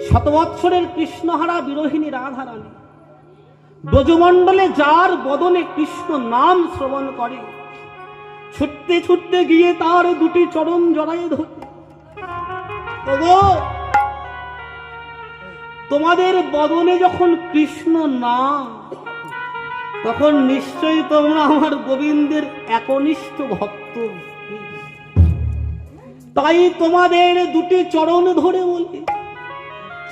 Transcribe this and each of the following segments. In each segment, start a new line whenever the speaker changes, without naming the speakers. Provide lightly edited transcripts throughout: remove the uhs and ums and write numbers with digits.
শতবৎসরের কৃষ্ণহারা বিরোহিনী রাধারানী ব্রজমণ্ডলে যার বদনে কৃষ্ণ নাম শ্রবণ করে, ছুটতে ছুটতে গিয়ে তার দুটি চরণ জড়ায় ধরে, ওগো তোমাদের বদনে যখন কৃষ্ণ নাম, তখন নিশ্চয়ই তোমরা আমার গোবিন্দের একনিষ্ঠ ভক্ত। তাই তোমাদের দুটি চরণ ধরে বলি,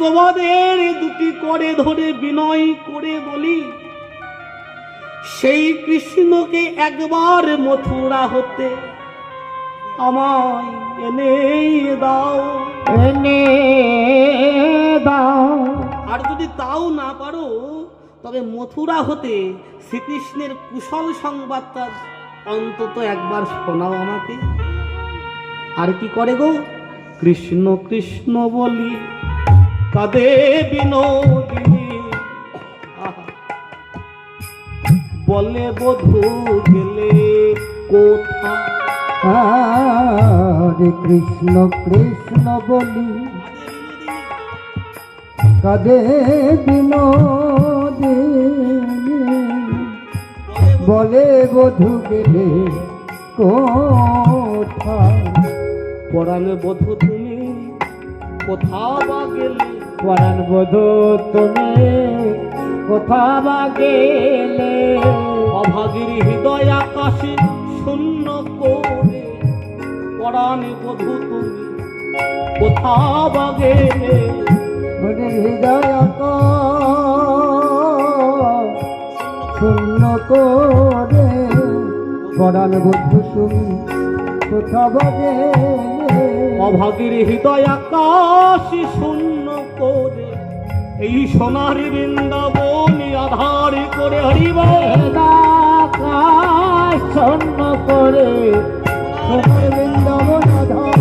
তোমাদের দুটি করে ধরে বিনয় করে বলি, সেই কৃষ্ণকে একবার মথুরা হতে আমায় এনে দাও,
এনে দাও।
আর যদি তাও না পারো তবে মথুরা হতে শ্রীকৃষ্ণের কুশল সংবাদটা অন্তত একবার শোনাও আমাকে। আর কি করে গো? কৃষ্ণ কৃষ্ণ বলি কাঁদে বিনোদিনী, বলে বধূ গেলে কোথা।
হরে কৃষ্ণ কৃষ্ণ বলি কাঁদে বিনোদিনী, বলে বধূ গেলে কোথায়।
পরাণ বধূ তুমি কোথা বা গেলে,
পরাণ বধূ তুমি কোথা বা গেলে।
অভাগীর হৃদয় আকাশে শূন্য করে, পরাণ বধূ তুমি কোথা বা গেলে।
হৃদয় আকাশ শূন্য করে, পরাণ বধূ তুমি কোথা বা গেলে।
অভাগীর হৃদয় আকাশ শূন্য করে, এই সোনার বৃন্দাবনী আধার করে। হরিব
আকাশ শূন্য করে, সোনার বৃন্দাবন আধার